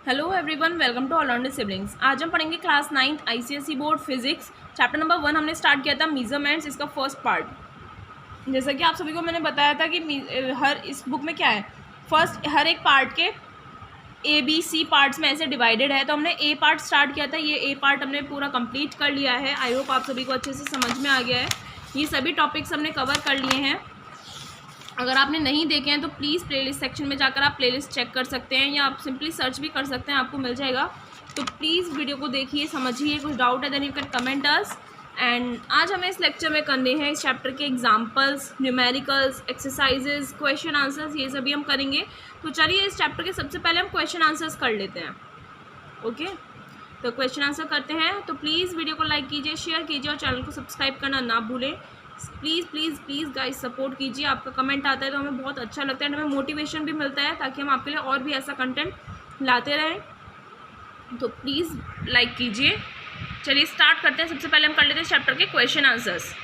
Hello everyone, welcome to all rounder siblings. आज हम पढ़ेंगे class 9th ICSE board physics chapter number 1। हमने start किया था मेजरमेंट्स, इसका फर्स्ट पार्ट। जैसा कि आप सभी को मैंने बताया था कि हर इस बुक में क्या है, फर्स्ट हर एक पार्ट के ABC पार्ट्स में ऐसे डिवाइडेड है। तो हमने ए पार्ट स्टार्ट किया था, ये ए पार्ट हमने पूरा कंप्लीट कर लिया है। आई होप आप सभी को अच्छे से समझ में आ गया है। ये सभी टॉपिक्स हमने कवर कर लिए हैं। अगर आपने नहीं देखे हैं तो प्लीज़ प्लेलिस्ट सेक्शन में जाकर आप प्लेलिस्ट चेक कर सकते हैं, या आप सिंपली सर्च भी कर सकते हैं, आपको मिल जाएगा। तो प्लीज़ वीडियो को देखिए, समझिए। कुछ डाउट है then you can comment us. And आज हमें इस लेक्चर में करने हैं इस चैप्टर के examples, numericals, exercises, question answers, ये सभी हम करेंगे। तो चलिए इस चैप्टर के सबसे पहले हम क्वेश्चन आंसर्स कर लेते हैं। ओके, तो क्वेश्चन आंसर करते हैं। तो प्लीज़ वीडियो को लाइक कीजिए, शेयर कीजिए और चैनल को सब्सक्राइब करना ना भूलें। Please please please guys support कीजिए। आपका कमेंट आता है तो हमें बहुत अच्छा लगता है, हमें मोटिवेशन भी मिलता है ताकि हम आपके लिए और भी ऐसा कंटेंट लाते रहें। तो प्लीज़ लाइक कीजिए। चलिए स्टार्ट करते हैं। सबसे पहले हम कर लेते हैं चैप्टर के क्वेश्चन आंसर्स।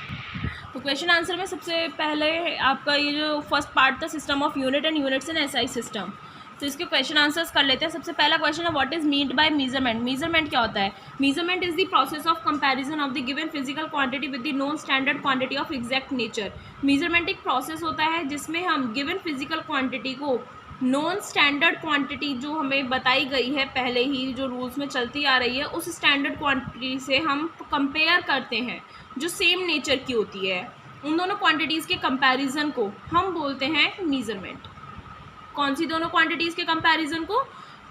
तो क्वेश्चन आंसर में सबसे पहले आपका ये जो फर्स्ट पार्ट था, system of unit and units in SI system. तो इसके क्वेश्चन आंसर्स कर लेते हैं। सबसे पहला क्वेश्चन है, what is meant by measurement. Measurement क्या होता है? Measurement is the process of comparison of the given physical quantity with the known standard quantity of exact nature. Measurement एक प्रोसेस होता है जिसमें हम गिवन फिजिकल क्वांटिटी को नॉन स्टैंडर्ड क्वांटिटी जो हमें बताई गई है पहले ही, जो रूल्स में चलती आ रही है, उस स्टैंडर्ड क्वांटिटी से हम कंपेयर करते हैं जो सेम नेचर की होती है। उन दोनों क्वांटिटीज़ के कंपैरिजन को हम बोलते हैं मेजरमेंट। कौन सी दोनों क्वांटिटीज़ के कंपैरिजन को?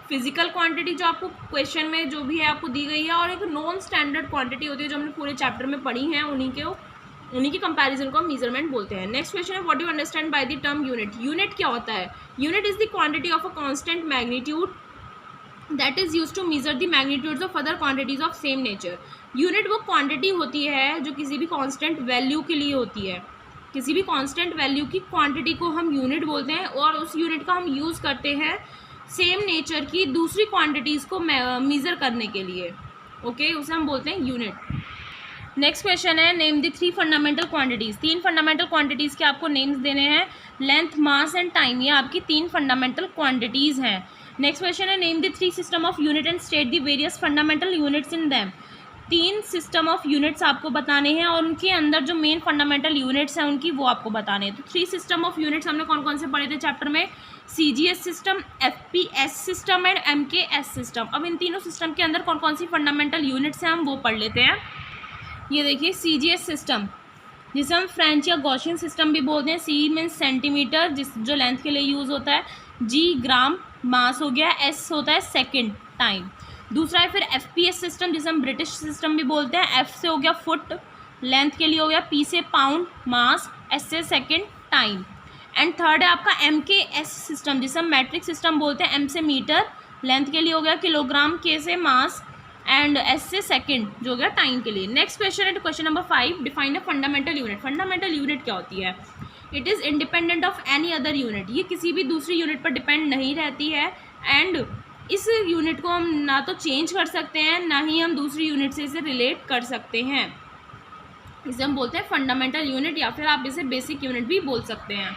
फिजिकल क्वांटिटी जो आपको क्वेश्चन में जो भी है आपको दी गई है, और एक नॉन स्टैंडर्ड क्वांटिटी होती है जो हमने पूरे चैप्टर में पढ़ी है, उन्हीं की कंपैरिजन को हम मेजरमेंट बोलते हैं। नेक्स्ट क्वेश्चन है, what do you understand by the term unit. Unit क्या होता है? Unit is the quantity of a constant magnitude that is use to measure the magnitudes of other quantities of same nature. Unit वो quantity होती है जो किसी भी constant value के लिए होती है। किसी भी कांस्टेंट वैल्यू की क्वांटिटी को हम यूनिट बोलते हैं, और उस यूनिट का हम यूज़ करते हैं सेम नेचर की दूसरी क्वांटिटीज़ को मेज़र करने के लिए। ओके, उसे हम बोलते हैं यूनिट। नेक्स्ट क्वेश्चन है, name the 3 fundamental quantities. 3 fundamental quantities के आपको नेम्स देने हैं। लेंथ, मास एंड टाइम, ये आपकी 3 फंडामेंटल क्वांटिटीज़ हैं। नेक्स्ट क्वेश्चन है, name the 3 system of unit and state the various fundamental units in them. 3 system of units आपको बताने हैं और उनके अंदर जो मेन फंडामेंटल यूनिट्स हैं उनकी वो आपको बताने हैं। तो 3 सिस्टम ऑफ यूनिट्स हमने कौन कौन से पढ़े थे चैप्टर में? CGS system, FPS system and MKS system. अब इन तीनों सिस्टम के अंदर कौन कौन सी फंडामेंटल यूनिट्स हैं हम वो पढ़ लेते हैं। ये देखिए, CGS सिस्टम जिसे हम फ्रेंच या गॉसियन सिस्टम भी बोलते हैं। C मीन्स सेंटीमीटर, जो लेंथ के लिए यूज़ होता है। G ग्राम, मास हो गया। S होता है सेकेंड, टाइम। दूसरा है फिर FPS सिस्टम जिसे हम ब्रिटिश सिस्टम भी बोलते हैं। F से हो गया फुट, लेंथ के लिए हो गया। P से पाउंड, मास। S से सेकेंड, टाइम। एंड थर्ड है आपका MKS सिस्टम जिसे हम मैट्रिक सिस्टम बोलते हैं। M से मीटर, लेंथ के लिए हो गया किलोग्राम। K से मास एंड S से सेकेंड जो हो गया टाइम के लिए। नेक्स्ट क्वेश्चन है question number 5, define a fundamental unit. Fundamental unit क्या होती है? It is independent of any other unit. ये किसी भी दूसरी यूनिट पर डिपेंड नहीं रहती है, एंड इस यूनिट को हम ना तो चेंज कर सकते हैं, ना ही हम दूसरी यूनिट से इसे रिलेट कर सकते हैं। इसे हम बोलते हैं फंडामेंटल यूनिट, या फिर आप इसे बेसिक यूनिट भी बोल सकते हैं।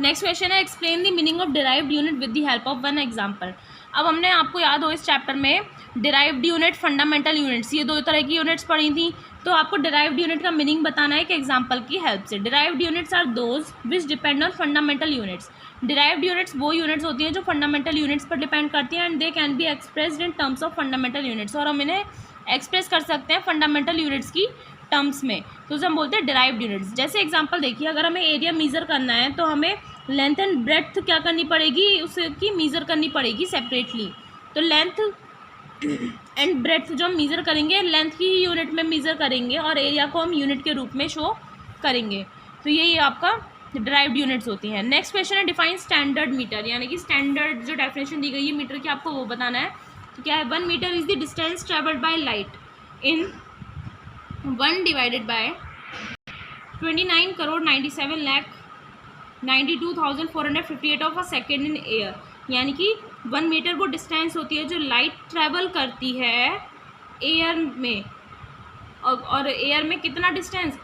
नेक्स्ट क्वेश्चन है, explain the meaning of derived unit with the help of one example. अब हमने आपको याद हो इस चैप्टर में डिराइव्ड यूनिट, फंडामेंटल यूनिट्स, ये 2 तरह की यूनिट्स पढ़ी थी। तो आपको डिराइव्ड यूनिट का मीनिंग बताना है कि एग्जांपल की हेल्प से। Derived units are those which depend on fundamental units. Derived units वो यूनिट्स होती हैं जो फंडामेंटल यूनिट्स पर डिपेंड करती हैं, and they can be expressed in terms of fundamental units. और हम इन्हें एक्सप्रेस कर सकते हैं फंडामेंटल यूनिट्स की टर्म्स में, तो उसे हम बोलते हैं डिराइव्ड यूनिट्स। जैसे एग्जांपल देखिए, अगर हमें एरिया मेज़र करना है तो हमें लेंथ एंड ब्रेड्थ क्या करनी पड़ेगी, उसकी मेज़र करनी पड़ेगी सेपरेटली। तो लेंथ एंड ब्रेड्थ जो हम मेज़र करेंगे, लेंथ की ही यूनिट में मेज़र करेंगे और एरिया को हम यूनिट के रूप में शो करेंगे। तो ये आपका डिराइव्ड यूनिट्स होती हैं। नेक्स्ट क्वेश्चन है, डिफाइन स्टैंडर्ड मीटर, यानी कि स्टैंडर्ड जो डेफिनेशन दी गई है मीटर की, आपको वो बताना है। तो क्या है? 1 metre is the distance travelled by light in 1 divided by 29,97,92,458 of a second in air. यानी कि 1 मीटर वो डिस्टेंस होती है जो लाइट ट्रैवल करती है एयर में। और एयर में कितना डिस्टेंस?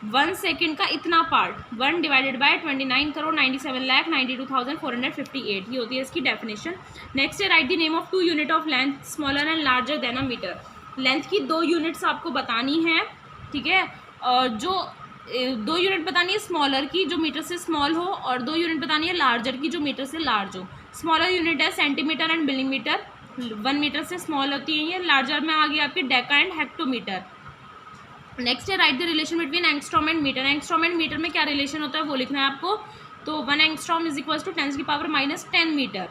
1 सेकेंड का इतना पार्ट, 1 डिवाइडेड बाय 29,97,92,458, ये होती है इसकी डेफिनेशन। नेक्स्ट है write the name of 2 unit of length smaller and larger than a metre. Length की 2 यूनिट्स आपको बतानी है, ठीक है, और जो 2 यूनिट बतानी है स्मॉलर की जो मीटर से स्मॉल हो, और 2 यूनिट बतानी है लार्जर की जो मीटर से लार्ज हो। स्मॉलर यूनिट है सेंटीमीटर एंड मिलीमीटर, 1 मीटर से स्मॉल होती है ये। लार्जर में आ गई आपकी डेका एंड हेक्टोमीटर। नेक्स्ट है write the relation between angstrom and metre. Angstrom and metre में क्या रिलेशन होता है वो लिखना है आपको। तो 1 angstrom is equal to 10⁻⁻10 metre.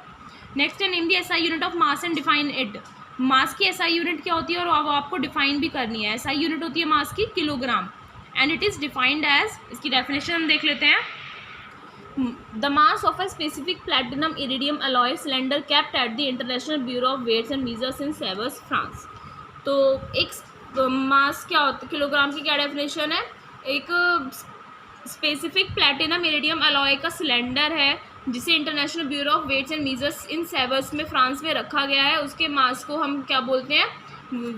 Next है name the SI unit of mass and define it. Mass की एसआई यूनिट क्या होती है और वो आपको डिफाइन भी करनी है। एसआई यूनिट होती है मास की kilogram and it is defined as, इसकी डेफिनेशन हम देख लेते हैं। The mass of a specific platinum iridium alloy cylinder kept at the international bureau of weights and measures in Sevres, France. तो एक मास क्या होता है, किलोग्राम की क्या डेफिनेशन है, एक स्पेसिफिक प्लैटिनम इरिडियम अलॉय का सिलेंडर है जिसे international bureau of weights and measures in Sevres में फ्रांस में रखा गया है, उसके मास को हम क्या बोलते हैं,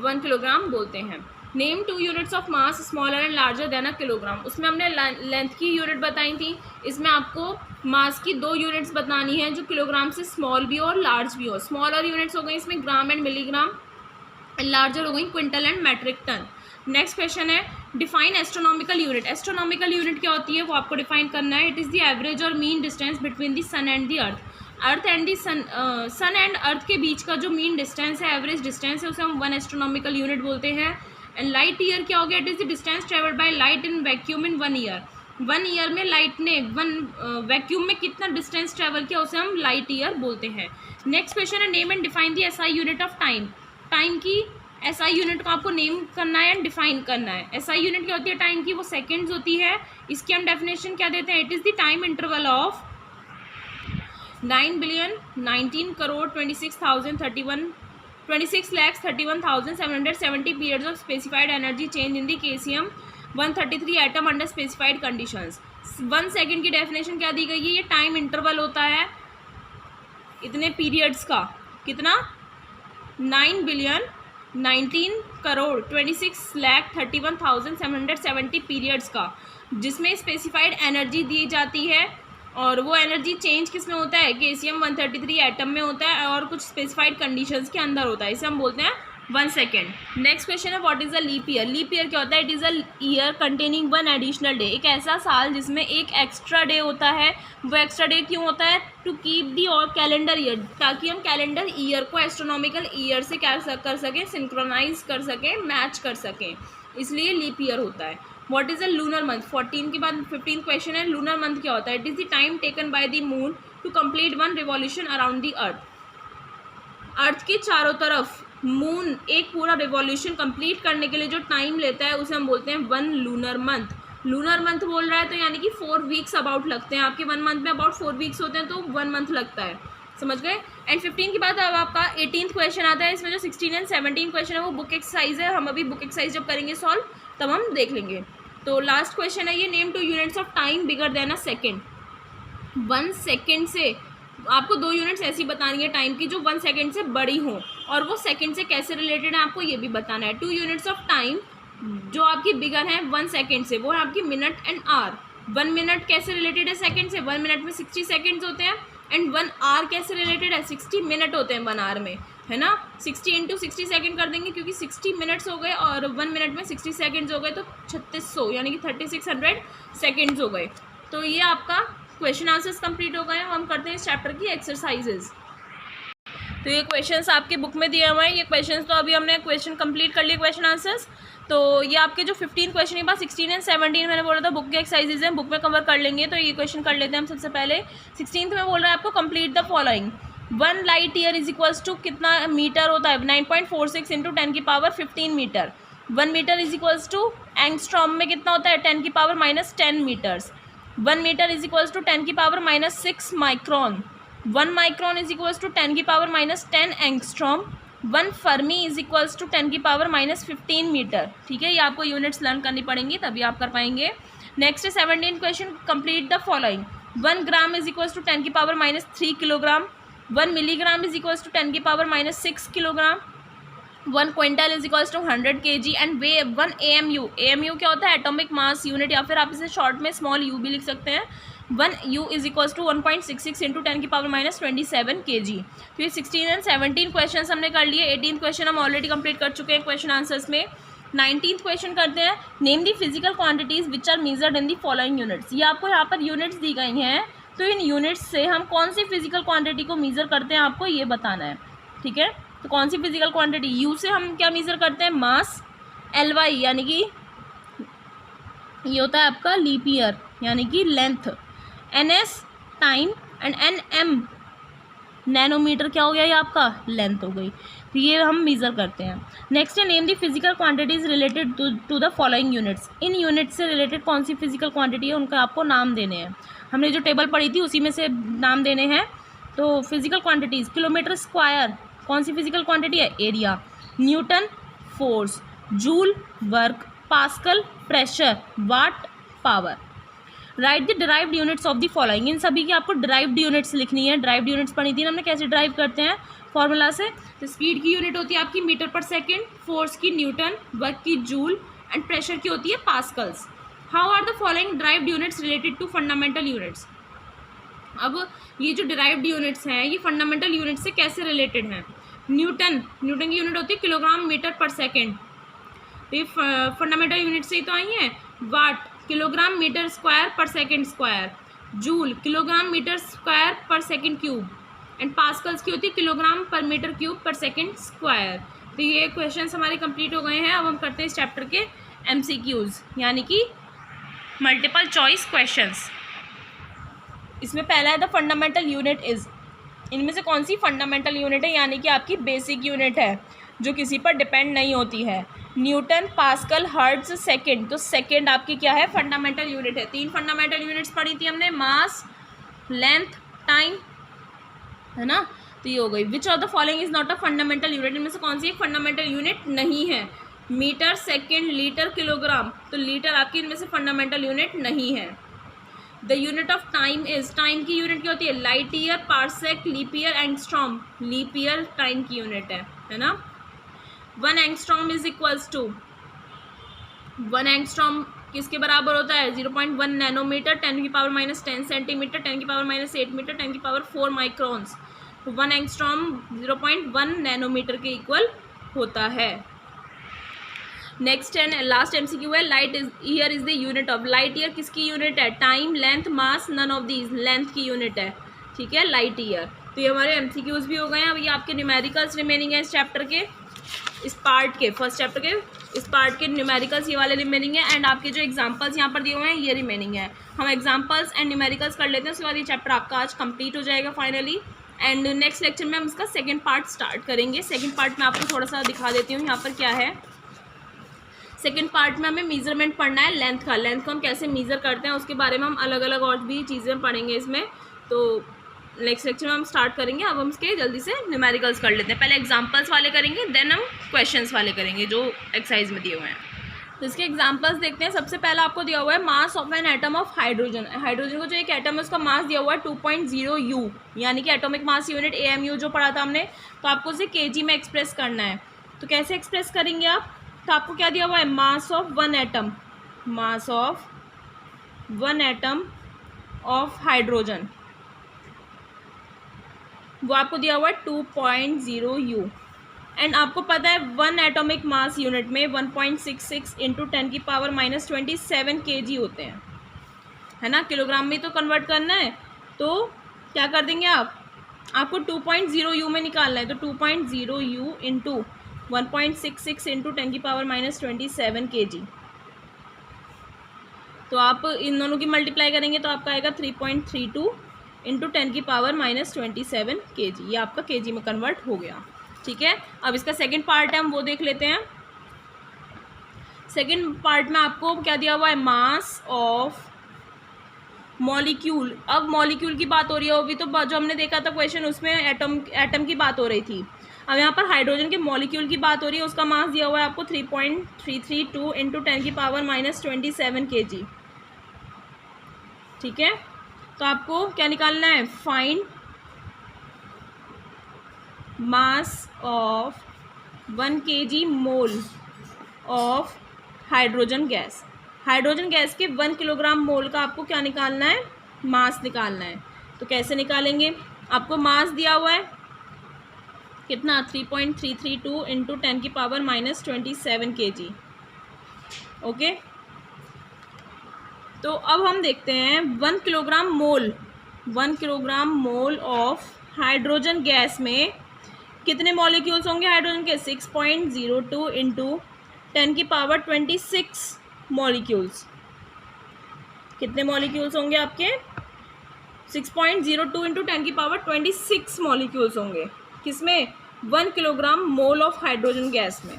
1 किलोग्राम बोलते हैं। Name 2 units of mass smaller and larger than a kilogram. उसमें हमने लेंथ की यूनिट बताई थी, इसमें आपको मास की 2 यूनिट्स बतानी है जो किलोग्राम से स्मॉल भी हो और लार्ज भी हो। स्मॉलर यूनिट्स हो गई इसमें ग्राम एंड मिलीग्राम, लार्जर हो गई quintal and metric ton. Next question है define astronomical unit. Astronomical unit क्या होती है वो आपको डिफाइन करना है। इट इज़ द एवरेज और mean distance between the sun and the earth. Earth and the sun and earth के बीच का जो मीन डिस्टेंस है, एवरेज डिस्टेंस है, उसे हम 1 एस्ट्रोनॉमिकल यूनिट बोलते हैं। एंड लाइट ईयर क्या हो गया, it is the distance travelled by light in vacuum in 1 year. 1 year में लाइट ने वैक्यूम में कितना डिस्टेंस ट्रेवल किया उसे हम लाइट ईयर बोलते हैं। नेक्स्ट क्वेश्चन है name and define the SI unit of time. Time की एसआई यूनिट को आपको नेम करना है एंड डिफाइन करना है। एसआई यूनिट क्या होती है टाइम की, वो सेकेंड्स होती है। इसकी हम डेफिनेशन क्या देते हैं, it is the time interval of 9,096,31,770 periods of specified energy change in the KCM 133 atom under specified conditions। 1 second की डेफिनेशन क्या दी गई है, ये टाइम इंटरवल होता है इतने पीरियड्स का, कितना 9,19,26,31,770 पीरियड्स का, जिसमें स्पेसिफाइड एनर्जी दी जाती है और वो एनर्जी चेंज किस में होता है, केसीएम 133 एटम में होता है और कुछ स्पेसिफाइड कंडीशंस के अंदर होता है। इसे हम बोलते हैं 1 सेकेंड। नेक्स्ट क्वेश्चन है what is a leap year. Leap year क्या होता है, it is a year containing 1 additional day. एक ऐसा साल जिसमें एक एक्स्ट्रा डे होता है। वो एक्स्ट्रा डे क्यों होता है, टू कीप दी और कैलेंडर ईयर, ताकि हम कैलेंडर ईयर को एस्ट्रोनॉमिकल ईयर से क्या कर सकें, सिंक्रोनाइज कर सकें, मैच कर सकें, इसलिए लीप ईयर होता है। What is a lunar month. 14 के बाद 15 क्वेश्चन है लूनर मंथ क्या होता है। It is the time taken by the moon to complete 1 revolution around the earth. Earth के चारों तरफ मून एक पूरा रिवॉल्यूशन कंप्लीट करने के लिए जो टाइम लेता है उसे हम बोलते हैं 1 लूनर मंथ। लूनर मंथ बोल रहा है तो यानी कि 4 वीक्स अबाउट लगते हैं। आपके 1 मंथ में अबाउट 4 वीक्स होते हैं तो 1 मंथ लगता है, समझ गए। एंड 15 के बाद अब आपका 18th क्वेश्चन आता है। इसमें जो 16 एंड 17 क्वेश्चन है वो बुक एक्सरसाइज है। हम अभी बुक एक्सरसाइज जब करेंगे सॉल्व तब हम देख लेंगे। तो लास्ट क्वेश्चन है ये name 2 units of time bigger than a second. 1 second से आपको 2 यूनिट्स ऐसी बतानी है टाइम की जो 1 सेकेंड से बड़ी हो, और वो सेकेंड से कैसे रिलेटेड है आपको ये भी बताना है। 2 यूनिट्स ऑफ टाइम जो आपकी बिगर है 1 सेकेंड से, वो है आपकी मिनट एंड आवर। 1 मिनट कैसे रिलेटेड है सेकेंड से, 1 मिनट में 60 सेकेंड्स होते हैं। एंड 1 आवर कैसे रिलेटेड है, 60 मिनट होते हैं 1 आवर में, है ना। 60 इंटू 60 सेकेंड कर देंगे क्योंकि 60 मिनट्स हो गए और 1 मिनट में 60 सेकेंड्स हो गए तो 3600 यानी कि 3600 सेकेंड्स हो गए। तो ये आपका क्वेश्चन आंसर्स कंप्लीट हो गए। हम करते हैं इस चैप्टर की एक्सरसाइजेज। तो ये क्वेश्चंस आपके बुक में दिए हुए हैं। ये क्वेश्चंस तो अभी हमने क्वेश्चन कंप्लीट कर लिए, क्वेश्चन आंसर्स। तो ये आपके जो 15 क्वेश्चन के बाद 16 एंड 17 मैंने बोला था बुक के एक्सरसाइजेज हैं, बुक में कवर कर लेंगे। तो ये क्वेश्चन कर लेते हैं हम सबसे पहले। 16th में बोल रहा है आपको complete the following. 1 light year is equals to कितना मीटर होता है, 9.46 इंटू 10 की power 15 metre. 1 metre is equals to angstrom में कितना होता है, 10 की power -10 metres. 1 metre is equals to 10 की power -6 micron. 1 micron is equals to 10 की power -10 angstrom. 1 fermi is equals to 10 की पावर -15 मीटर। ठीक है, ये आपको यूनिट्स लर्न करनी पड़ेंगी तभी आप कर पाएंगे। नेक्स्ट है 17 question complete the following. 1 gram is equals to 10 की power -3 kilogram. 1 milligram is equals to 10 की power -6 kilogram. 1 quintal is equals to 100 kg and way 1 AMU। AMU क्या होता है? एटॉमिक मास यूनिट, या फिर आप इसे शॉर्ट में स्मॉल यू भी लिख सकते हैं। 1 U is equals to 1.66 into 10⁻27 kg। तो ये 16 एंड 17 क्वेश्चन हमने कर लिए। 18th क्वेश्चन हम ऑलरेडी कंप्लीट कर चुके हैं क्वेश्चन आंसर्स में। 19th क्वेश्चन करते हैं। Name the physical quantities which are measured in the following units. ये आपको यहाँ पर यूनिट्स दी गई हैं, तो इन यूनिट्स से हम कौन सी फिजिकल क्वांटिटी को मेजर करते हैं आपको ये बताना है। ठीक है, तो कौन सी फिजिकल क्वांटिटी? यू से हम क्या मेजर करते हैं? मास। LY यानी कि ये होता है आपका लीप ईयर यानी कि length. NS time and NM nanometre क्या हो गया? ये आपका लेंथ हो गई। तो ये हम मेजर करते हैं। नेक्स्ट है name the physical quantities related to the following units. इन यूनिट्स से रिलेटेड कौन सी फिजिकल क्वांटिटी है उनका आपको नाम देने हैं। हमने जो टेबल पढ़ी थी उसी में से नाम देने हैं। तो फिजिकल क्वांटिटीज़, किलोमीटर स्क्वायर कौन सी फिजिकल क्वांटिटी है? Area. Newton force, joule work, pascal pressure, watt power. Write the derived units of the following. इन सभी की आपको डिराइव्ड यूनिट्स लिखनी है। डिराइव्ड यूनिट्स पढ़ी थी हमने, कैसे डिराइव करते हैं फॉर्मूला से। तो स्पीड की यूनिट होती है आपकी मीटर पर सेकेंड, फोर्स की न्यूटन, वर्क की जूल एंड प्रेशर की होती है pascals. How are the following derived units related to fundamental units. अब ये जो डिराइव्ड यूनिट्स हैं ये फंडामेंटल यूनिट से कैसे रिलेटेड हैं? न्यूटन की यूनिट होती है किलोग्राम मीटर पर सेकेंड, तो ये फंडामेंटल यूनिट से ही तो आई हैं। वाट किलोग्राम मीटर स्क्वायर पर second square, joule kilogram metre square पर सेकेंड क्यूब एंड पास्कल्स की होती है किलोग्राम पर मीटर क्यूब पर सेकेंड स्क्वायर। तो ये क्वेश्चंस हमारे कंप्लीट हो गए हैं। अब हम करते हैं इस चैप्टर के MCQs यानी कि मल्टीपल चॉइस क्वेश्चंस। इसमें पहला है द फंडामेंटल यूनिट इज। इनमें से कौन सी फंडामेंटल यूनिट है यानी कि आपकी बेसिक यूनिट है जो किसी पर डिपेंड नहीं होती है? Newton, pascal, hertz, second. तो सेकंड आपकी क्या है? फंडामेंटल यूनिट है। 3 फंडामेंटल यूनिट्स पढ़ी थी हमने, मास, लेंथ, टाइम, है ना। तो ये हो गई। Which of the following is not a fundamental unit. इनमें से कौन सी एक फंडामेंटल यूनिट नहीं है? Metre, second, litre, kilogram. तो लीटर आपकी इनमें से फंडामेंटल यूनिट नहीं है। The unit of time is. Time की यूनिट क्या होती है? Light year, parsec, leap year, angstrom. Leap year time की यूनिट है ना। 1 angstrom is equals to 1 angstrom किसके बराबर होता है? 0.1 नैनोमीटर, 10⁻10 सेंटीमीटर, 10⁻8 मीटर, 10⁻4 माइक्रोन्स। तो 1 एंगस्ट्रॉम 0.1 नैनोमीटर के इक्वल होता है। नेक्स्ट एंड लास्ट MCQ है light year is the unit of. Light year किसकी यूनिट है? Time, length, mass, none of these. Length की यूनिट है, ठीक है, लाइट ईयर। तो ये हमारे MCQs भी हो गए हैं। अब ये आपके न्यूमेरिकल्स रिमेनिंग है इस चैप्टर के, इस पार्ट के, फर्स्ट चैप्टर के इस पार्ट के न्यूमेरिकल्स ये वाले रिमेनिंग है एंड आपके जो एग्जांपल्स यहाँ पर दिए हुए हैं ये रिमेनिंग है। हम एग्जांपल्स एंड न्यूमेरिकल्स कर लेते हैं, उसके बाद ये चैप्टर आपका आज कंप्लीट हो जाएगा फाइनली। एंड नेक्स्ट लेक्चर में हम इसका सेकंड पार्ट स्टार्ट करेंगे। सेकंड पार्ट में आपको थोड़ा सा दिखा देती हूँ यहाँ पर क्या है। सेकंड पार्ट में हमें मेजरमेंट पढ़ना है लेंथ का। लेंथ को हम कैसे मेज़र करते हैं उसके बारे में हम अलग अलग और भी चीज़ें पढ़ेंगे इसमें। तो नेक्स्ट लेक्चर में हम स्टार्ट करेंगे। अब हम इसके जल्दी से न्यूमेरिकल्स कर लेते हैं। पहले एग्जांपल्स वाले करेंगे, देन हम क्वेश्चंस वाले करेंगे जो एक्सरसाइज में दिए हुए हैं। तो इसके एग्जांपल्स देखते हैं। सबसे पहला आपको दिया हुआ है mass of an atom of hydrogen. Hydrogen को जो एक एटम है उसका मास दिया हुआ है 2.0 U यानी कि एटॉमिक मास यूनिट AMU जो पढ़ा था हमने। तो आपको उसे kg में एक्सप्रेस करना है। तो कैसे एक्सप्रेस करेंगे आप? तो आपको क्या दिया हुआ है? Mass of one atom, mass of one atom of hydrogen, वो आपको दिया हुआ है 2.0 U। एंड आपको पता है 1 एटॉमिक मास यूनिट में 1.66 इंटू 10⁻27 kg होते हैं, है ना। किलोग्राम में तो कन्वर्ट करना है, तो क्या कर देंगे आप? आपको 2.0 U में निकालना है। तो 2.0 U इंटू 1.66 इंटू 10⁻27 kg। तो आप इन दोनों की मल्टीप्लाई करेंगे तो आपका आएगा 3.32 इंटू 10⁻27 kg। ये आपका kg में कन्वर्ट हो गया, ठीक है। अब इसका सेकंड पार्ट है, हम वो देख लेते हैं। सेकंड पार्ट में आपको क्या दिया हुआ है? Mass of molecule. अब मॉलिक्यूल की बात हो रही है, वो भी तो जो हमने देखा था क्वेश्चन उसमें एटम की बात हो रही थी। अब यहाँ पर हाइड्रोजन के मॉलिक्यूल की बात हो रही है, उसका मास दिया हुआ है आपको 3.332 इंटू 10⁻27 kg, ठीक है। तो आपको क्या निकालना है? Find mass of 1 kg mole of hydrogen gas. Hydrogen gas के 1 किलोग्राम मोल का आपको क्या निकालना है, मास निकालना है। तो कैसे निकालेंगे, आपको मास दिया हुआ है कितना 3.332 इंटू 10 की पावर -27 kg। ओके, तो अब हम देखते हैं 1 kilogram mole of hydrogen gas में कितने मॉलिक्यूल्स होंगे हाइड्रोजन के, 6.02 इंटू 10 की पावर 26 मॉलिक्यूल्स। कितने मॉलिक्यूल्स होंगे आपके, 6.02 इंटू 10 की पावर 26 मॉलिक्यूल्स होंगे किसमें, 1 kilogram mole of hydrogen gas में।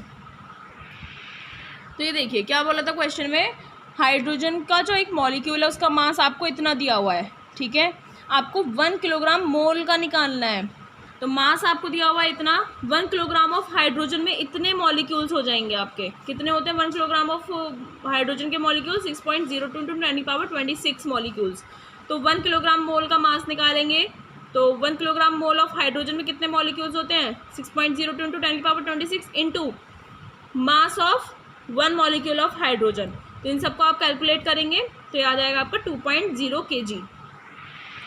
तो ये देखिए क्या बोला था क्वेश्चन में, हाइड्रोजन का जो एक मॉलिक्यूल है उसका मास आपको इतना दिया हुआ है, ठीक है, आपको 1 किलोग्राम मोल का निकालना है। तो मास आपको दिया हुआ है इतना, 1 किलोग्राम ऑफ हाइड्रोजन में इतने मॉलिक्यूल्स हो जाएंगे आपके, कितने होते हैं 1 किलोग्राम ऑफ हाइड्रोजन के मॉलिक्यूल, 6.02 इंटू 10 की पावर 26 मॉलिक्यूल्स। तो 1 किलोग्राम मोल का मास निकालेंगे तो 1 किलोग्राम मोल ऑफ हाइड्रोजन में कितने मॉलिक्यूल्स होते हैं, 6.02 इंटू 10 की power 26 into mass of 1 molecule of hydrogen. तो इन सबको आप कैलकुलेट करेंगे तो ये आ जाएगा आपका 2.0 kg।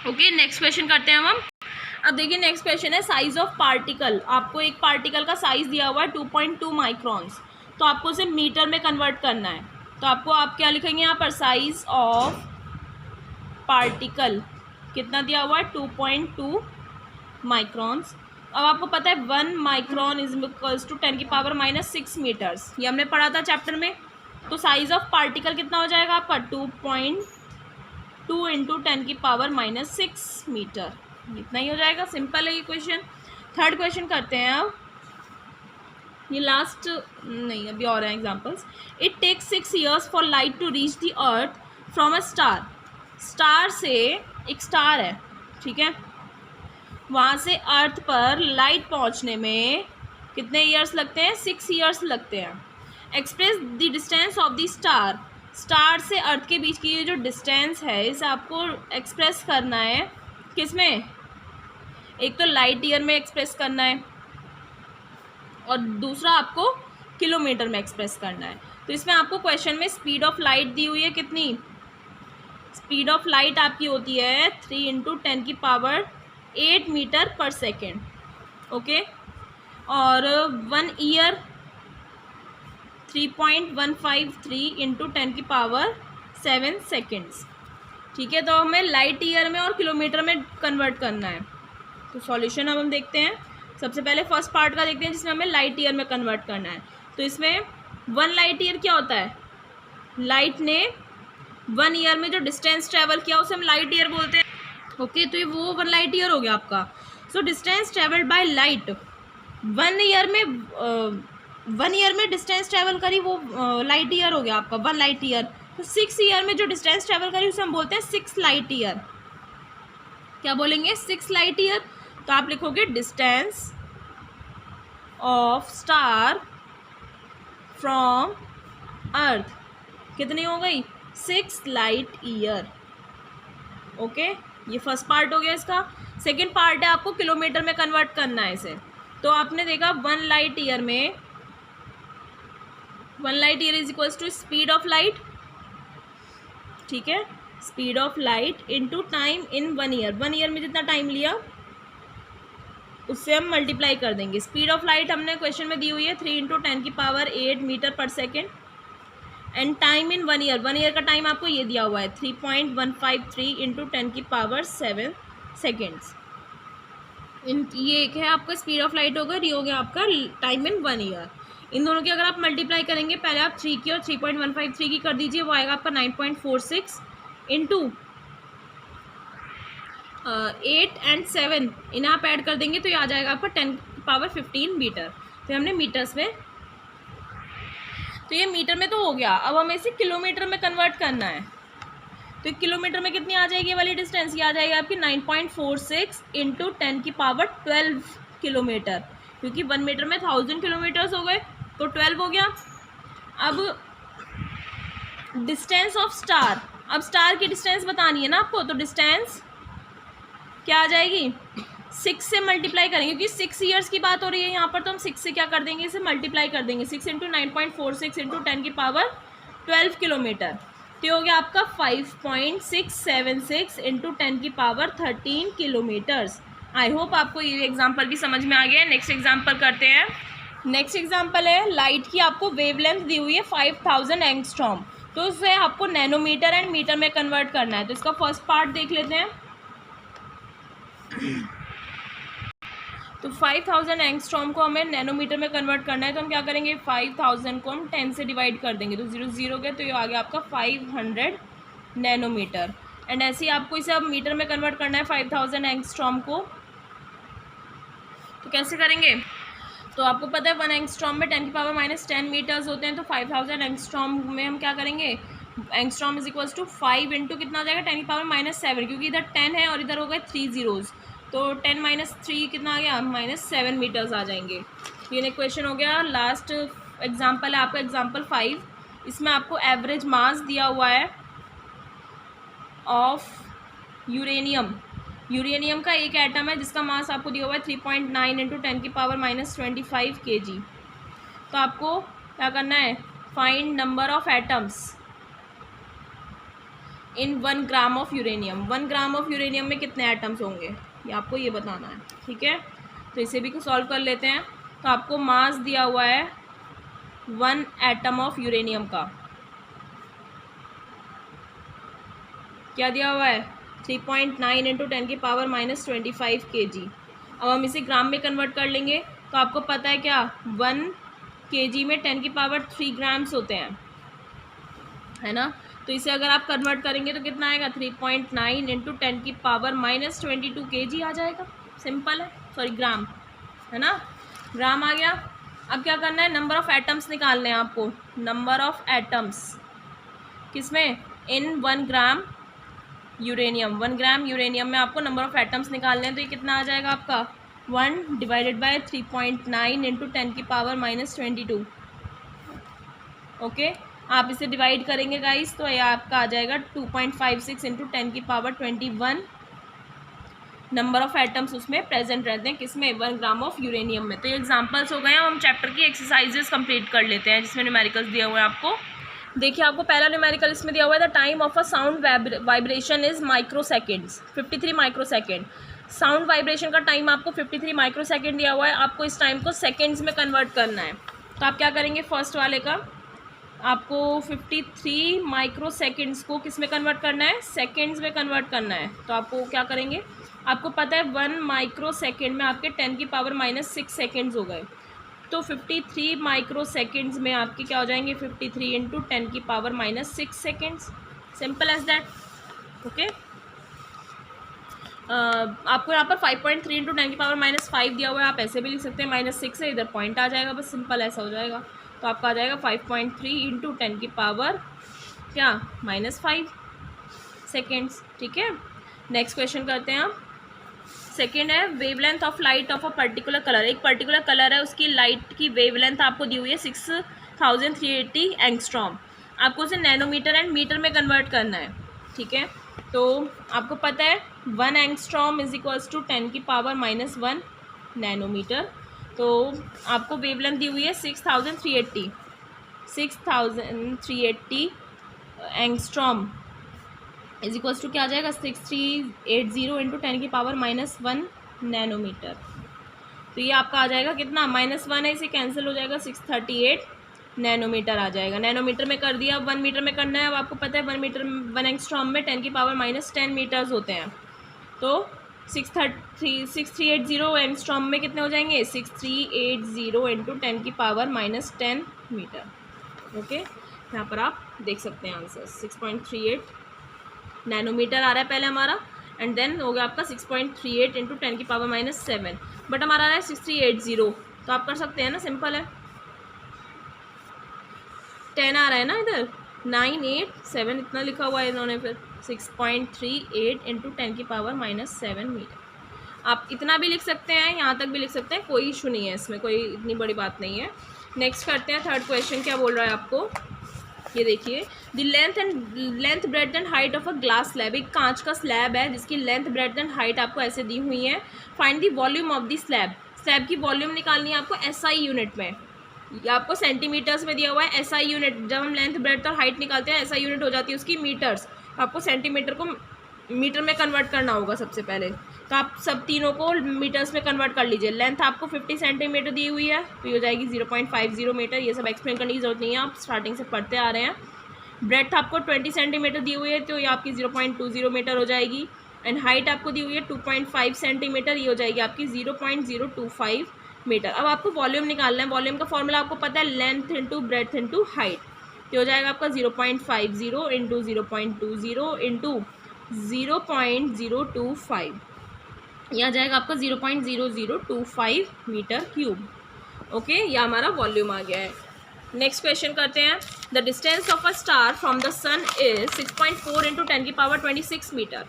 ओके, नेक्स्ट क्वेश्चन करते हैं हम। अब देखिए नेक्स्ट क्वेश्चन है साइज ऑफ पार्टिकल। आपको एक पार्टिकल का साइज दिया हुआ है 2.2 माइक्रॉन्स, तो आपको उसे मीटर में कन्वर्ट करना है। तो आपको आप क्या लिखेंगे यहाँ पर, साइज ऑफ पार्टिकल कितना दिया हुआ है 2.2 माइक्रॉन्स। अब आपको पता है 1 माइक्रॉन इज इक्वल्स टू 10 की पावर -6 मीटर्स, ये हमने पढ़ा था चैप्टर में। तो साइज ऑफ पार्टिकल कितना हो जाएगा आपका 2.2 इंटू 10 की पावर -6 मीटर, इतना ही हो जाएगा। सिंपल है ये क्वेश्चन। थर्ड क्वेश्चन करते हैं अब, ये लास्ट नहीं अभी और हैं examples. It takes 6 years for light to reach the earth from a star. Star से, एक स्टार है ठीक है, वहाँ से अर्थ पर लाइट पहुँचने में कितने ईयर्स लगते हैं, 6 years लगते हैं। Express the distance of the star. Star से अर्थ के बीच की ये जो डिस्टेंस है इसे आपको एक्सप्रेस करना है किस में, एक तो लाइट ईयर में एक्सप्रेस करना है और दूसरा आपको किलोमीटर में एक्सप्रेस करना है। तो इसमें आपको क्वेश्चन में स्पीड ऑफ लाइट दी हुई है कितनी, स्पीड ऑफ लाइट आपकी होती है 3 इंटू 10 की पावर 8 मीटर पर सेकेंड। ओके, और 1 ईयर 3.153 इंटू 10 की पावर 7 सेकेंड्स। ठीक है, तो हमें लाइट ईयर में और किलोमीटर में कन्वर्ट करना है। तो सॉल्यूशन अब हम देखते हैं। सबसे पहले फर्स्ट पार्ट का देखते हैं जिसमें हमें लाइट ईयर में कन्वर्ट करना है। तो इसमें 1 लाइट ईयर क्या होता है, लाइट ने 1 ईयर में जो डिस्टेंस ट्रेवल किया उसे हम लाइट ईयर बोलते हैं। ओके, तो ये वो 1 लाइट ईयर हो गया आपका। So distance travelled by light 1 year में डिस्टेंस ट्रेवल करी वो लाइट ईयर हो गया आपका 1 लाइट ईयर। तो 6 ईयर में जो डिस्टेंस ट्रेवल करी उसे हम बोलते हैं 6 लाइट ईयर। क्या बोलेंगे, 6 लाइट ईयर। तो आप लिखोगे डिस्टेंस ऑफ स्टार फ्रॉम अर्थ कितनी हो गई, 6 लाइट ईयर। ओके, ये फर्स्ट पार्ट हो गया इसका। सेकेंड पार्ट है आपको किलोमीटर में कन्वर्ट करना है इसे। तो आपने देखा 1 लाइट ईयर में 1 light year is equals to speed of light, ठीक है, speed of light into time in 1 year. 1 year में जितना टाइम लिया उससे हम मल्टीप्लाई कर देंगे। स्पीड ऑफ लाइट हमने क्वेश्चन में दी हुई है 3 इंटू 10 की पावर 8 मीटर पर second and time in 1 year. 1 year का टाइम आपको ये दिया हुआ है 3.153 इंटू 10 की पावर 7 सेकेंड्स। ये एक है आपका स्पीड ऑफ लाइट होगा, ये हो गया आपका टाइम इन 1 ईयर। इन दोनों की अगर आप मल्टीप्लाई करेंगे, पहले आप 3 की और 3.153 की कर दीजिए, वो आएगा आपका 9.46 इंटू 8 एंड 7 इन्हें आप ऐड कर देंगे तो ये आ जाएगा आपका 10 पावर 15 मीटर। तो हमने मीटर्स में, तो ये मीटर में तो हो गया। अब हमें इसे किलोमीटर में कन्वर्ट करना है। तो किलोमीटर में कितनी आ जाएगी ये वाली डिस्टेंस, ये आ जाएगी आपकी 9.46 इंटू 10 की पावर 12 किलोमीटर, क्योंकि 1 मीटर में 1000 किलोमीटर्स हो गए तो 12 हो गया। अब डिस्टेंस ऑफ स्टार, अब स्टार की डिस्टेंस बतानी है ना आपको, तो डिस्टेंस क्या आ जाएगी 6 से मल्टीप्लाई करेंगे, क्योंकि 6 ईयर्स की बात हो रही है यहाँ पर, तो हम 6 से क्या कर देंगे, इसे मल्टीप्लाई कर देंगे। 6 इंटू 9.46 इंटू 10⁻12 किलोमीटर, तो ये हो गया आपका 5.676 इंटू 10⁻13 किलोमीटर्स। आई होप आपको ये एग्जाम्पल भी समझ में आ गया है। नेक्स्ट एग्जाम्पल करते हैं। नेक्स्ट एग्जाम्पल है, लाइट की आपको वेवलेंथ दी हुई है 5000 एंगस्ट्रॉम, तो उसे आपको नैनोमीटर एंड मीटर में कन्वर्ट करना है। तो इसका फर्स्ट पार्ट देख लेते हैं। तो 5000 एंगस्ट्रॉम को हमें नैनोमीटर में कन्वर्ट करना है, तो हम क्या करेंगे, 5000 को हम 10 से डिवाइड कर देंगे, तो 0 0 गए, तो ये आ गया आपका 500 नैनोमीटर। एंड ऐसे ही आपको इसे अब मीटर में कन्वर्ट करना है 5000 एंगस्ट्रॉम को, तो कैसे करेंगे, तो आपको पता है 1 एंगस्ट्रॉम में 10⁻−10 मीटर्स होते हैं, तो 5000 एंगस्ट्रॉम में हम क्या करेंगे, angstrom is equals to 5 into कितना आ जाएगा, 10⁻−7, क्योंकि इधर 10 है और इधर हो गए 3 जीरोज़, तो 10-3 कितना आ गया, -7 मीटर्स आ जाएंगे। ये नेक्स्ट क्वेश्चन हो गया। लास्ट एग्जाम्पल है आपका एग्जाम्पल 5। इसमें आपको एवरेज मास दिया हुआ है ऑफ यूरेनियम। यूरेनियम का एक एटम है जिसका मास आपको दिया हुआ है 3.9 इंटू 10⁻−25 kg। तो आपको क्या करना है, find number of atoms in 1 gram of uranium. 1 gram of uranium में कितने एटम्स होंगे, ये आपको ये बताना है, ठीक है। तो इसे भी सॉल्व कर लेते हैं। तो आपको मास दिया हुआ है 1 एटम ऑफ यूरेनियम का, क्या दिया हुआ है, 3.9 इंटू 10⁻−25 kg। अब हम इसे ग्राम में कन्वर्ट कर लेंगे, तो आपको पता है क्या, 1 kg में 10⁻3 ग्राम्स होते हैं, है ना। तो इसे अगर आप कन्वर्ट करेंगे तो कितना आएगा, 3.9 इंटू 10⁻−22 kg आ जाएगा। सिंपल है, सॉरी ग्राम, है ना, ग्राम आ गया। अब क्या करना है, नंबर ऑफ़ एटम्स निकालने हैं आपको। नंबर ऑफ़ एटम्स किसमें, इन 1 ग्राम यूरेनियम। 1 ग्राम यूरेनियम में आपको नंबर ऑफ़ एटम्स निकालने हैं, तो ये कितना आ जाएगा आपका, 1 डिवाइडेड बाय 3.9 इंटू 10⁻−22। ओके, आप इसे डिवाइड करेंगे गाइस, तो ये आपका आ जाएगा 2.56 इंटू 10⁻21 नंबर ऑफ़ एटम्स उसमें प्रेजेंट रहते हैं, किसमें, 1 ग्राम ऑफ यूरेनियम में। तो ये एग्जांपल्स हो गए। हम चैप्टर की एक्सरसाइजेस कंप्लीट कर लेते हैं जिसमें न्यूमेरिकल्स दिए हुए हैं आपको। देखिए, आपको पहला न्यूमेरिकल इसमें दिया हुआ है, the time of a sound vibration is micro seconds, 53 micro second. Sound vibration का टाइम आपको 53 माइक्रो सेकेंड दिया हुआ है, आपको इस टाइम को सेकेंड्स में कन्वर्ट करना है। तो आप क्या करेंगे, फर्स्ट वाले का आपको 53 माइक्रो सेकेंड्स को किस में कन्वर्ट करना है, सेकेंड्स में कन्वर्ट करना है। तो आपको क्या करेंगे, आपको पता है 1 माइक्रो सेकेंड में आपके 10⁻6 सेकेंड्स हो गए, तो 53 माइक्रो सेकेंड्स में आपके क्या हो जाएंगे, 53 into 10⁻6 seconds. Simple as that. Okay, आपको यहाँ पर 5.3 इंटू 10⁻5 दिया हुआ है, आप ऐसे भी लिख सकते हैं, -6 है, इधर पॉइंट आ जाएगा, बस सिंपल ऐसा हो जाएगा। तो आपका आ जाएगा 5.3 इंटू 10⁻5 सेकेंड्स, ठीक है। नेक्स्ट क्वेश्चन करते हैं आप। सेकेंड है, wavelength of light of a particular colour. एक पर्टिकुलर कलर है, उसकी लाइट की वेवलेंथ आपको दी हुई है 6380 एंगस्ट्रॉम। आपको उसे नैनोमीटर एंड मीटर में कन्वर्ट करना है, ठीक है। तो आपको पता है 1 angstrom is equals to 10⁻⁻1 nanometre. तो आपको वेवलेंथ दी हुई है 6380 एंगस्ट्रॉम इज इक्वल्स टू क्या आ जाएगा, 6380 इंटू 10⁻1 नैनोमीटर। तो ये आपका आ जाएगा कितना, -1 है, इसे कैंसिल हो जाएगा, 638 नैनोमीटर आ जाएगा। नैनोमीटर में कर दिया, अब 1 मीटर में करना है। अब आपको पता है 1 एंगस्ट्रॉम में 10⁻−10 मीटर्स होते हैं, तो 6380 एंगस्ट्रॉम में कितने हो जाएंगे, 6380 इंटू 10⁻10 मीटर। ओके, यहाँ पर आप देख सकते हैं आंसर 6.38 नैनोमीटर आ रहा है पहले हमारा, एंड देन हो गया आपका 6.38 इंटू 10⁻7, बट हमारा आ रहा है 6380। तो आप कर सकते हैं ना, सिंपल है, 10 आ रहा है ना इधर, 987 इतना लिखा हुआ है इन्होंने, फिर 6.38 इंटू 10⁻7 मीटर। आप इतना भी लिख सकते हैं, यहाँ तक भी लिख सकते हैं, कोई इशू नहीं है इसमें, कोई इतनी बड़ी बात नहीं है। नेक्स्ट करते हैं थर्ड क्वेश्चन, क्या बोल रहा है आपको। ये देखिए, the length breadth and height of a glass slab, एक कांच का स्लैब है जिसकी लेंथ ब्रेड्थ एंड हाइट आपको ऐसे दी हुई है। Find the volume of the slab, slab की वॉल्यूम निकालनी है आपको SI यूनिट में, ये आपको सेंटीमीटर्स में दिया हुआ है। SI यूनिट, जब हम लेंथ ब्रेड्थ और हाइट निकालते हैं SI यूनिट हो जाती है उसकी मीटर्स, आपको सेंटीमीटर को मीटर में कन्वर्ट करना होगा सबसे पहले, तो आप सब तीनों को मीटर्स में कन्वर्ट कर लीजिए। लेंथ आपको 50 सेंटीमीटर दी हुई है तो ये हो जाएगी 0.50 मीटर, ये सब एक्सप्लेन करने की जरूरत नहीं है, आप स्टार्टिंग से पढ़ते आ रहे हैं। ब्रेड्थ आपको 20 सेंटीमीटर दी हुई है तो ये आपकी 0.20 मीटर हो जाएगी। एंड हाइट आपको दी हुई है 2.5 सेंटीमीटर, ये हो जाएगी आपकी 0.025 मीटर। अब आपको वॉल्यूम निकालना है, वॉल्यूम का फॉर्मूला आपको पता है, length into breadth into height, तो हो जाएगा आपका 0.50 इंटू 0.20 इंटू 0.025, यह आ जाएगा आपका 0.0025 मीटर क्यूब। ओके, यह हमारा वॉल्यूम आ गया है। नेक्स्ट क्वेश्चन करते हैं। The distance of a star from the sun is 6.4 into 10⁻26 metre.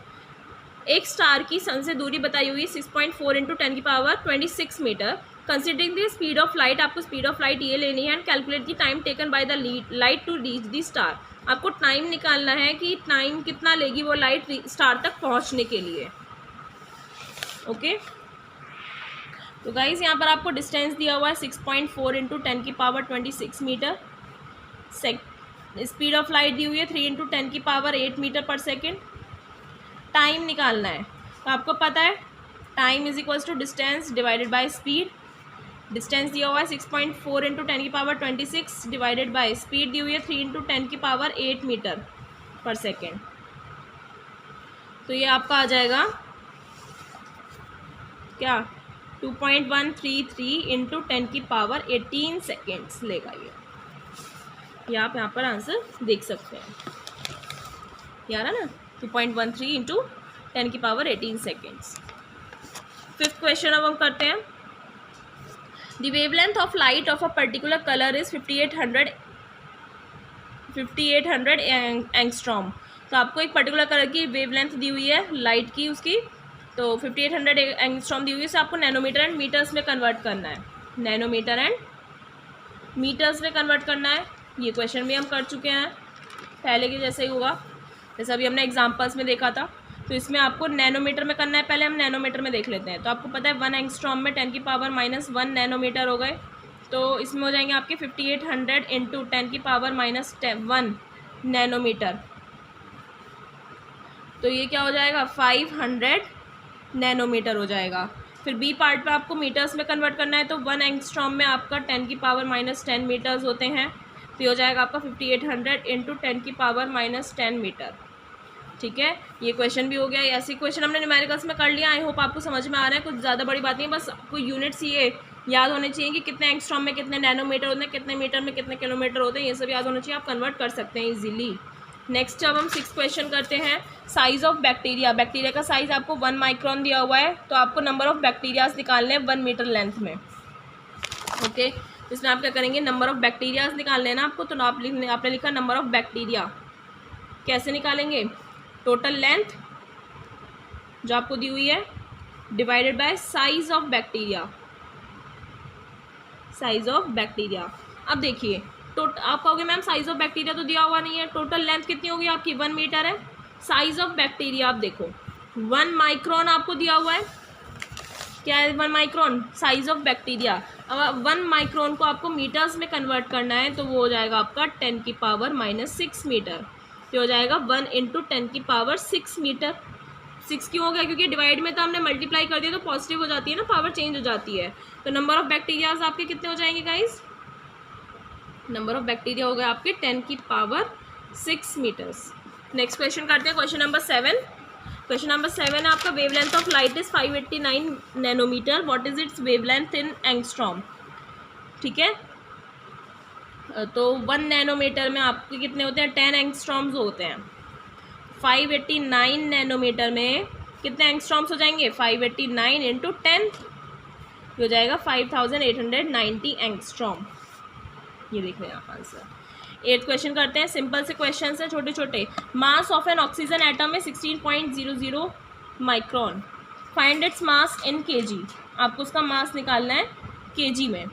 एक स्टार की सन से दूरी बताई हुई 6.4 into 10⁻26 metre. Considering the speed of light, आपको स्पीड ऑफ लाइट ये लेनी है। And calculate the time taken by the light to reach the star, आपको टाइम निकालना है कि टाइम कितना लेगी वो लाइट स्टार तक पहुंचने के लिए। ओके, तो गाइज यहाँ पर आपको डिस्टेंस दिया हुआ है 6.4 into 10⁻26 metre. Speed of light दी हुई है 3 इंटू 10⁸ मीटर पर सेकेंड। टाइम निकालना है तो आपको पता है time is equals to distance divided by speed. Distance दिया हुआ है 6.4 इंटू 10⁻26 डिवाइडेड बाय स्पीड दी हुई है 3 इंटू 10⁸ मीटर पर सेकेंड। तो ये आपका आ जाएगा क्या, 2.133 इंटू 10⁸18 सेकेंड्स लेगा ये आप यहाँ पर आंसर देख सकते हैं, यार है ना, 2.13 इंटू 10⁸18 सेकेंड्स। फिफ्थ क्वेश्चन अब हम करते हैं। The wavelength of light of a particular colour is 5800 angstrom. तो आपको एक पर्टिकुलर कलर की वेवलेंथ दी हुई है लाइट की उसकी, तो 5800 एंगस्ट्रॉम दी हुई है, से आपको नैनोमीटर एंड मीटर्स में कन्वर्ट करना है, नैनोमीटर एंड मीटर्स में कन्वर्ट करना है। ये क्वेश्चन भी हम कर चुके हैं, पहले के जैसे ही होगा, जैसे अभी हमने एग्जांपल्स में देखा था। तो इसमें आपको नैनोमीटर में करना है, पहले हम नैनोमीटर में देख लेते हैं। तो आपको पता है 1 एंगस्ट्रॉम में 10⁻⁻1 नैनोमीटर हो गए, तो इसमें हो जाएंगे आपके 5800 इंटू 10⁻⁻1 नैनोमीटर, तो ये क्या हो जाएगा 500 नैनोमीटर हो जाएगा। फिर बी पार्ट पे आपको मीटर्स में कन्वर्ट करना है, तो 1 एंगस्ट्रॉम में आपका 10⁻⁻10 मीटर्स होते हैं, तो ये हो जाएगा आपका 5800 इंटू 10⁻⁻10 मीटर। ठीक है, ये क्वेश्चन भी हो गया। ऐसे क्वेश्चन हमने न्यूमेरिकल्स में कर लिया। आई होप आपको समझ में आ रहा है, कुछ ज़्यादा बड़ी बात नहीं, बस आपको यूनिट्स ये याद होने चाहिए कि कितने एंगस्ट्रॉम में कितने नैनोमीटर होते हैं, कितने मीटर में कितने किलोमीटर होते हैं, ये सब याद होना चाहिए, आप कन्वर्ट कर सकते हैं ईजिली। नेक्स्ट अब हम 6th क्वेश्चन करते हैं। साइज़ ऑफ बैक्टीरिया, बैक्टीरिया का साइज़ आपको 1 माइक्रोन दिया हुआ है, तो आपको नंबर ऑफ बैक्टीरियाज निकालने हैं 1 मीटर लेंथ में। ओके, इसमें आप क्या करेंगे, नंबर ऑफ बैक्टीरियाज निकालने हैं ना आपको, तो आपने लिखा नंबर ऑफ बैक्टीरिया। कैसे निकालेंगे, टोटल लेंथ जो आपको दी हुई है divided by size of bacteria, size of bacteria. अब देखिए आप कहोगे मैम साइज ऑफ बैक्टीरिया तो दिया हुआ नहीं है, टोटल लेंथ कितनी होगी आपकी 1 मीटर है। साइज ऑफ बैक्टीरिया आप देखो 1 माइक्रोन आपको दिया हुआ है, क्या है 1 माइक्रोन, साइज ऑफ बैक्टीरिया। अब 1 माइक्रोन को आपको मीटर्स में कन्वर्ट करना है, तो वो हो जाएगा आपका 10⁻⁻6 मीटर, तो हो जाएगा 1 इंटू 10⁻6 मीटर। 6 क्यों हो गया, क्योंकि डिवाइड में तो हमने मल्टीप्लाई कर दिया तो पॉजिटिव हो जाती है ना, पावर चेंज हो जाती है। तो नंबर ऑफ बैक्टीरियाज आपके कितने हो जाएंगे गाइस, नंबर ऑफ बैक्टीरिया हो गए आपके 10⁻6 मीटर्स। नेक्स्ट क्वेश्चन करते हैं, क्वेश्चन नंबर 7। क्वेश्चन नंबर 7 है आपका, wavelength of light is 589 nanometre, what is its wavelength in angstrom. ठीक है, तो 1 नैनोमीटर में आपके कितने होते हैं, 10 एंगस्ट्रॉम्स होते हैं। 589 नैनोमीटर में कितने एंगस्ट्रॉम्स हो जाएंगे, 589 इंटू 10 हो जाएगा 5890 एंगस्ट्रॉम। ये देख रहे हैं आप आंसर। 8th क्वेश्चन करते हैं, सिंपल से क्वेश्चन हैं छोटे छोटे। Mass of N oxygen atom है 16.00 माइक्रोन, फाइंड इट्स मास इन केजी। आपको उसका मास निकालना है केजी में।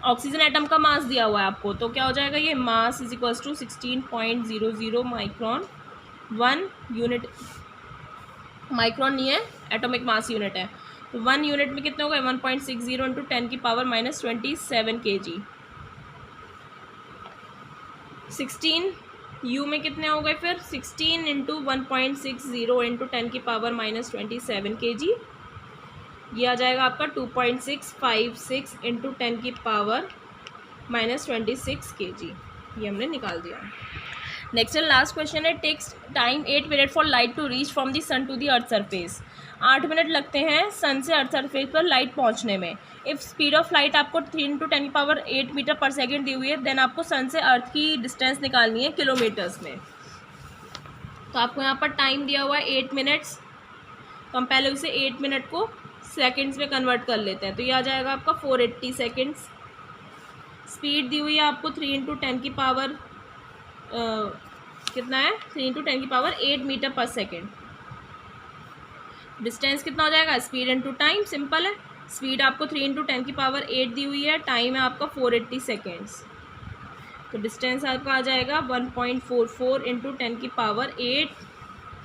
ऑक्सीजन एटम का मास दिया हुआ है आपको, तो क्या हो जाएगा ये mass is equals to 16.00 micron, 1 unit, micron नहीं है, एटॉमिक मास यूनिट है, तो 1 यूनिट में कितने हो गए 1.60 इंटू 10 की पावर -27 kg। 16 यू में कितने हो गए फिर 16 इंटू 1.60 इंटू 10 की पावर -27 kg, ये आ जाएगा आपका 2.656 इंटू 10 की पावर -26 kg, ये हमने निकाल दिया। नेक्स्ट एंड लास्ट क्वेश्चन है, takes time 8 minute for light to reach from the sun to the earth surface. 8 minute लगते हैं सन से अर्थ सरफेस पर लाइट पहुंचने में। इफ़ स्पीड ऑफ लाइट आपको 3 इंटू 10 की पावर 8 मीटर पर सेकेंड दी हुई है, देन आपको सन से अर्थ की डिस्टेंस निकालनी है किलोमीटर्स में। तो आपको यहाँ पर टाइम दिया हुआ है 8 मिनट्स, तो हम पहले उसे 8 मिनट को सेकेंड्स में कन्वर्ट कर लेते हैं, तो ये आ जाएगा आपका 480 सेकेंड्स। स्पीड दी हुई है आपको 3 इंटू 10 की पावर कितना है 3 इंटू 10 की पावर 8 मीटर पर सेकेंड। डिस्टेंस कितना हो जाएगा, स्पीड इंटू टाइम, सिंपल है। स्पीड आपको 3 इंटू 10 की पावर 8 दी हुई है, टाइम है आपका 480 सेकेंड्स, तो डिस्टेंस आपका आ जाएगा 1.44 इंटू 10 की पावर 8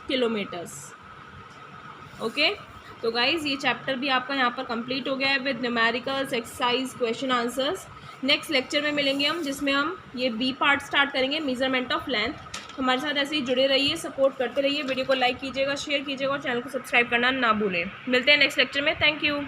किलोमीटर्स। ओके, तो गाइज ये चैप्टर भी आपका यहाँ पर कंप्लीट हो गया है with numericals, exercise, question answers. Next lecture में मिलेंगे हम, जिसमें हम ये बी पार्ट स्टार्ट करेंगे, मेजरमेंट ऑफ लेंथ। हमारे साथ ऐसे ही जुड़े रहिए, सपोर्ट करते रहिए, वीडियो को लाइक कीजिएगा, शेयर कीजिएगा और चैनल को सब्सक्राइब करना ना भूलें। मिलते हैं नेक्स्ट लेक्चर में, थैंक यू।